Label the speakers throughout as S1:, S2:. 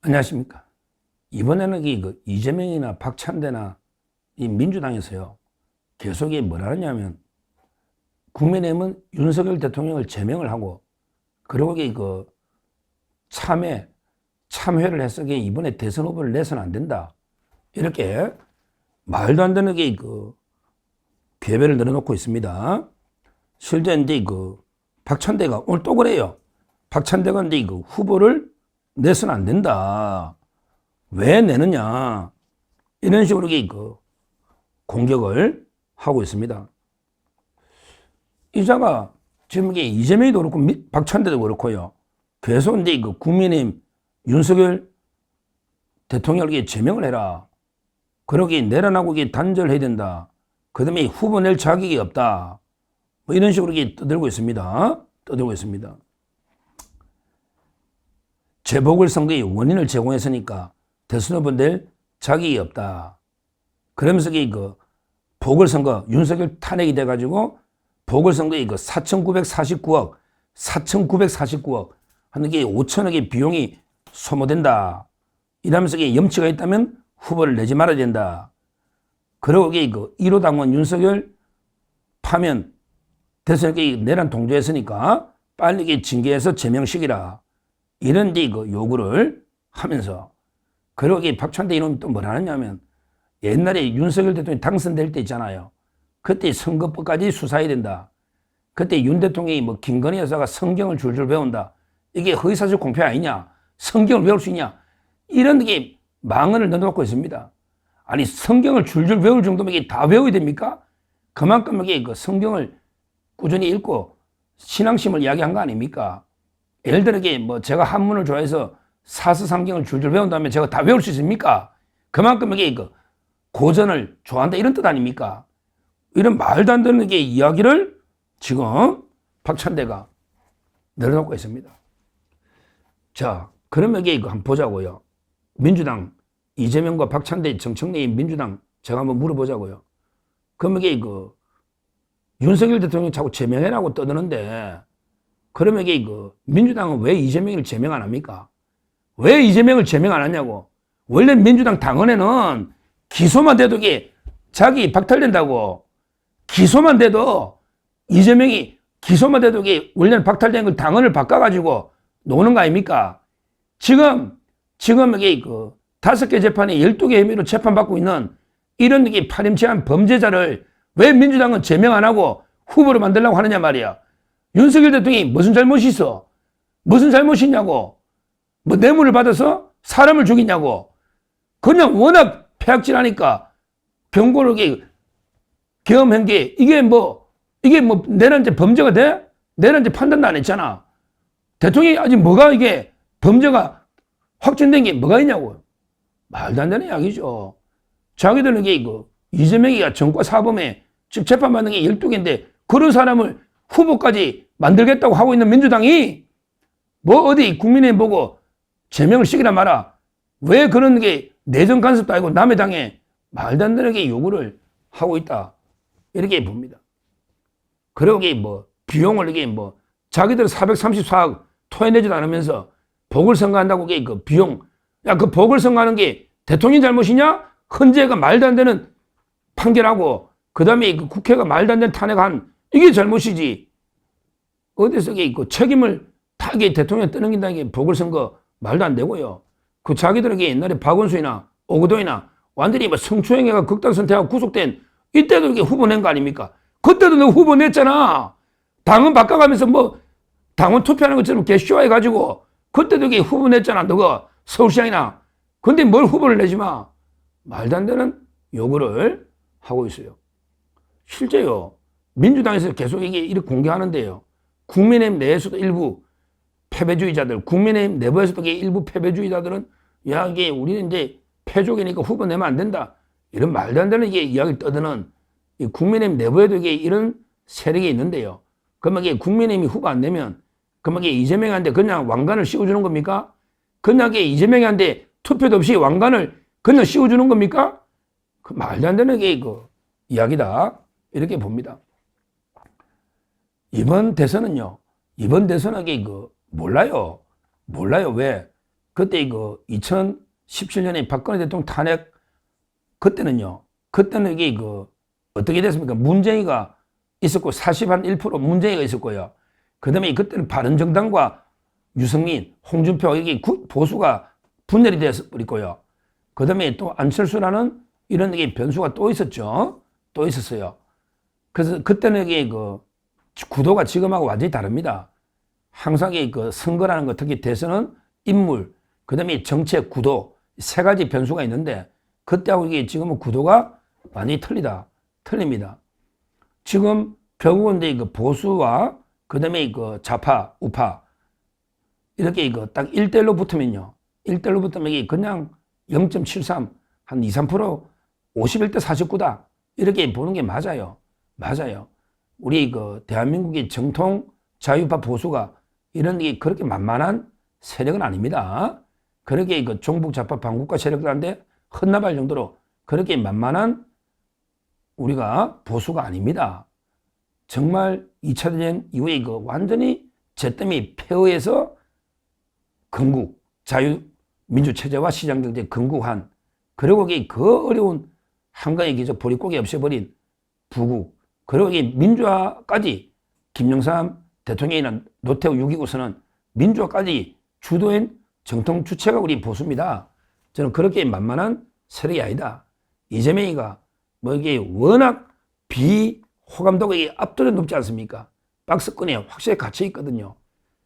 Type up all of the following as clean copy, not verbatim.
S1: 안녕하십니까. 이번에는 이재명이나 박찬대나 이 민주당에서요, 계속 뭐라 하냐면, 국민의힘은 윤석열 대통령을 제명을 하고, 그리고 참회를 해서 이번에 대선 후보를 내서는 안 된다. 이렇게 말도 안 되는 궤배를 늘어놓고 있습니다. 실제 박찬대가 오늘 또 그래요. 박찬대가 후보를 내서는 안 된다. 왜 내느냐. 이런 식으로 공격을 하고 있습니다. 이자가 지금 이재명이도 그렇고 박찬대도 그렇고요. 계속 국민의힘 윤석열 대통령에게 제명을 해라. 그러기 내란하고 단절해야 된다. 그 다음에 후보 낼 자격이 없다. 뭐 이런 식으로 떠들고 있습니다. 재보궐선거의 원인을 제공했으니까 대선 후보 낼 자격이 없다. 그러면서 보궐선거 윤석열 탄핵이 돼가지고 보궐선거에 4,949억 하는 게 5천억의 비용이 소모된다. 이러면서 염치가 있다면 후보를 내지 말아야 된다. 그리고 1호 당원 윤석열 파면 대선에 내란 동조했으니까 빨리 징계해서 제명시키라. 이런 요구를 하면서, 그리고 박찬대 이놈이 또 뭘 하느냐면, 옛날에 윤석열 대통령이 당선될 때 있잖아요. 그때 선거법까지 수사해야 된다. 그때 윤 대통령이 김건희 여사가 성경을 줄줄 배운다. 이게 허위사실 공표 아니냐? 성경을 배울 수 있냐? 이런 망언을 넣어놓고 있습니다. 아니, 성경을 줄줄 배울 정도면 이게 다 배워야 됩니까? 그만큼 성경을 꾸준히 읽고 신앙심을 이야기한 거 아닙니까? 예를 들어 제가 한문을 좋아해서 사서상경을 줄줄 배운다면 제가 다 배울 수 있습니까? 그만큼 고전을 좋아한다 이런 뜻 아닙니까? 이런 말도 안 되는 이야기를 지금 박찬대가 내려놓고 있습니다. 자, 그러면 한번 보자고요. 민주당 이재명과 박찬대 정청래의 민주당 제가 한번 물어보자고요. 그러면 윤석열 대통령이 자꾸 제명해라고 떠드는데, 그러면 민주당은 왜 이재명을 제명 안 합니까? 왜 이재명을 제명 안 하냐고. 원래 민주당 당원에는 기소만 돼도 자기 박탈된다고. 기소만 돼도 이재명이 기소만 돼도 원래는 박탈된 걸 당원을 바꿔가지고 노는 거 아닙니까? 지금 5개 재판에 12개 혐의로 재판받고 있는 이런 파렴치한 범죄자를 왜 민주당은 제명 안 하고 후보로 만들려고 하느냐 말이야. 윤석열 대통령이 무슨 잘못이 있어? 무슨 잘못이 있냐고. 뭐 뇌물을 받아서 사람을 죽이냐고. 그냥 워낙 폐악질하니까 경고를 계엄한 게 이게 내란죄 범죄가 돼? 내란죄 판단도 안 했잖아. 대통령이 아직 뭐가 범죄가 확정된 게 뭐가 있냐고. 말도 안 되는 이야기죠. 자기들은 이재명이가 정과 사범에 즉 재판받는 게 12개인데 그런 사람을 후보까지 만들겠다고 하고 있는 민주당이 어디 국민의힘 보고 제명을 시키라 마라. 왜 그런 내정 간섭도 아니고 남의 당에 말도 안 되는 요구를 하고 있다. 이렇게 봅니다. 그리고 비용을 자기들 434억 토해내지도 않으면서 보궐선거 한다고 비용. 야, 그 보궐선거 하는 게 대통령 잘못이냐? 헌재가 말도 안 되는 판결하고 그 다음에 국회가 말도 안 되는 탄핵한 이게 잘못이지. 어디서 책임을 다 대통령 떠넘긴다는 게 보궐선거 말도 안 되고요. 그 자기들에게 옛날에 박원순이나 오거돈이나 완전히 성추행해가 극단 선택하고 구속된 이때도 후보 낸 거 아닙니까? 그때도 너 후보 냈잖아. 당원 바꿔가면서 당원 투표하는 것처럼 개쇼해가지고 그때도 후보 냈잖아. 너가 서울시장이나. 근데 뭘 후보를 내지 마. 말도 안 되는 요구를 하고 있어요. 실제요. 민주당에서 계속 이렇게 공개하는데요. 국민의힘 내에서도 일부 패배주의자들, 국민의힘 내부에서도 일부 패배주의자들은 야, 우리는 이제 패족이니까 후보 내면 안 된다. 이런 말도 안 되는 이야기를 떠드는 국민의힘 내부에도 이런 세력이 있는데요. 그러면 국민의힘이 후보 안 내면 그러면 이재명한테 그냥 왕관을 씌워주는 겁니까? 그냥 이재명한테 투표도 없이 왕관을 그냥 씌워주는 겁니까? 그 말도 안 되는 이야기다. 이렇게 봅니다. 이번 대선은요. 몰라요. 왜? 그때 이거 2017년에 박근혜 대통령 탄핵 그때는 이게 어떻게 됐습니까? 문재인이가 있었고 41% 문재인이가 있었고요. 그다음에 그때는 바른정당과 유승민, 홍준표 이게 보수가 분열이 되어 버렸고요. 그다음에 또 안철수라는 이런 게 변수가 또 있었죠. 또 있었어요. 그래서 그때는 이게 구도가 지금하고 완전히 다릅니다. 항상 선거라는 것, 특히 대선은 인물, 그다음에 정책 구도 세 가지 변수가 있는데 그때하고 이게 지금은 구도가 완전히 틀립니다. 지금 결국은 보수와 그다음에 좌파, 우파 이렇게 딱 1대1로 붙으면요. 1대1로 붙으면 이게 그냥 0.73, 한 2, 3%, 51대 49다. 이렇게 보는 게 맞아요. 우리 대한민국의 정통 자유파 보수가 이런 게 그렇게 만만한 세력은 아닙니다. 그렇게 종북 좌파 반국가 세력들한테 헌납할 정도로 그렇게 만만한 우리가 보수가 아닙니다. 정말 2차 대전 이후에 완전히 잿더미 폐허에서 건국, 자유민주체제와 시장경제 건국한, 그리고 그 어려운 한가의 기적 보릿고개 없애버린 부국, 그리고 민주화까지 김영삼 대통령이나 노태우 6.29선언 민주화까지 주도한 정통 주체가 우리 보수입니다. 저는 그렇게 만만한 세력이 아니다. 이재명이가 이게 워낙 비호감도가 압도적으로 높지 않습니까? 박스권에 확실히 갇혀 있거든요.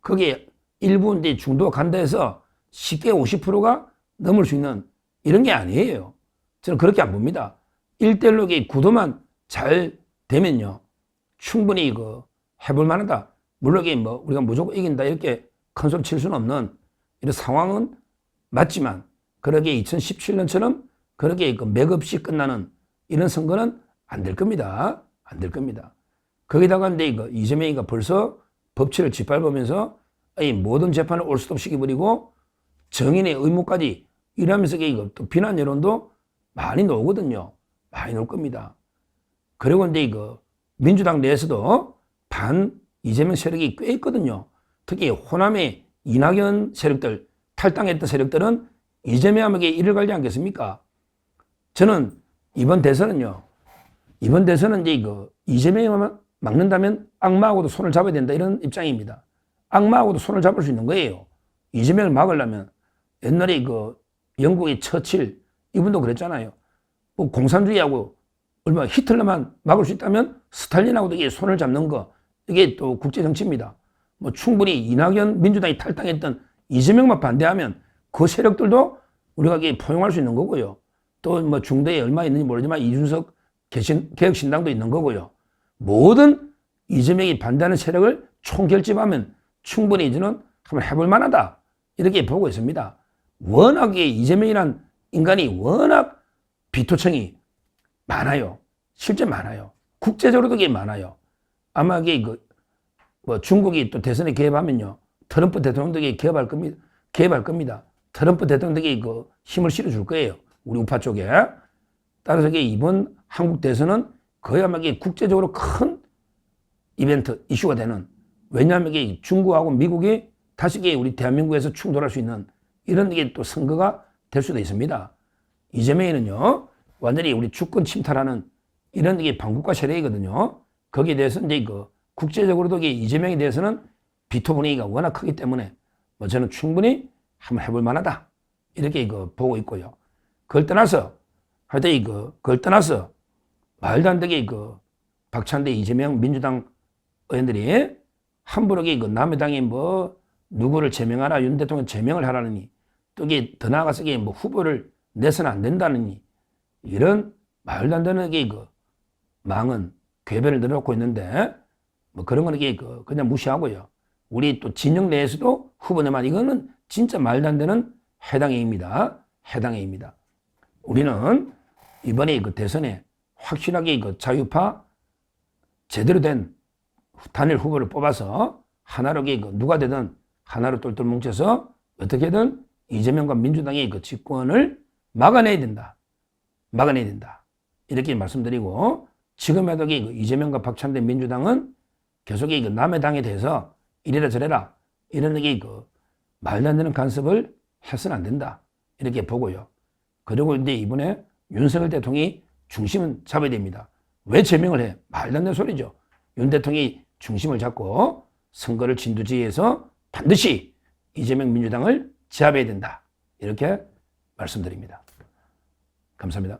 S1: 그게 일부 중도가 간다 해서 쉽게 50%가 넘을 수 있는 이런 게 아니에요. 저는 그렇게 안 봅니다. 1대1로 구도만 잘 되면요. 충분히 해볼 만하다. 물론 우리가 무조건 이긴다 이렇게 큰 소리 칠 수는 없는 이런 상황은 맞지만 그렇게 2017년처럼 그렇게 맥없이 끝나는 이런 선거는 안 될 겁니다. 거기다가 이재명이가 벌써 법치를 짓밟으면서 모든 재판을 올스톱 시켜버리고 정인의 의무까지 이러면서 또 비난 여론도 많이 나오거든요. 많이 나올 겁니다. 그리고 민주당 내에서도 반 이재명 세력이 꽤 있거든요. 특히 호남의 이낙연 세력들, 탈당했던 세력들은 이재명에게 이를 갈지 않겠습니까? 저는 이번 대선은 이재명이 막는다면 악마하고도 손을 잡아야 된다 이런 입장입니다. 악마하고도 손을 잡을 수 있는 거예요. 이재명을 막으려면 옛날에 영국의 처칠 이분도 그랬잖아요. 공산주의하고 얼마 히틀러만 막을 수 있다면 스탈린하고도 이게 손을 잡는 거 이게 또 국제 정치입니다. 충분히 이낙연 민주당이 탈당했던 이재명만 반대하면 그 세력들도 우리가 포용할 수 있는 거고요. 또 중도에 얼마 있는지 모르지만 이준석 개혁신당도 있는 거고요. 모든 이재명이 반대하는 세력을 총결집하면 충분히 이제는 한번 해볼 만하다. 이렇게 보고 있습니다. 워낙에 이재명이란 인간이 워낙 비토청이 많아요. 실제 많아요. 국제적으로도 이게 많아요. 아마 이게 중국이 또 대선에 개입하면요. 트럼프 대통령도 개입할 겁니다. 트럼프 대통령도 힘을 실어줄 거예요. 우리 우파 쪽에. 따라서 이번 한국 대선은 거의 아마 국제적으로 큰 이벤트, 이슈가 되는, 왜냐하면 중국하고 미국이 다시 우리 대한민국에서 충돌할 수 있는 이런 또 선거가 될 수도 있습니다. 이재명이는요, 완전히 우리 주권 침탈하는 이런 반국가 세력이거든요. 거기에 대해서 국제적으로도 이재명에 대해서는 비토 분위기가 워낙 크기 때문에 저는 충분히 한번 해볼 만하다. 이렇게 보고 있고요. 그걸 떠나서 말도 안 되게 박찬대, 이재명, 민주당 의원들이 함부로 남의 당에 누구를 제명하라, 윤 대통령 제명을 하라느니, 또 더 나아가서 후보를 내서는 안 된다느니, 이런 말도 안 되는 망은 궤변을 늘어놓고 있는데, 그런 거는 그냥 무시하고요. 우리 또 진영 내에서도 후보 내만 이거는 진짜 말도 안 되는 해당행위입니다. 우리는 이번에 대선에 확실하게 자유파 제대로 된 단일 후보를 뽑아서 하나로 누가 되든 하나로 똘똘 뭉쳐서 어떻게든 이재명과 민주당의 집권을 막아내야 된다. 이렇게 말씀드리고, 지금에도 이재명과 박찬대 민주당은 계속 남의 당에 대해서 이래라 저래라 이런 말도 안 되는 간섭을 해서는 안 된다. 이렇게 보고요. 그리고 이제 이번에 윤석열 대통령이 중심은 잡아야 됩니다. 왜 제명을 해? 말도 안 되는 소리죠. 윤 대통령이 중심을 잡고 선거를 진두지휘해서 반드시 이재명 민주당을 제압해야 된다. 이렇게 말씀드립니다. 감사합니다.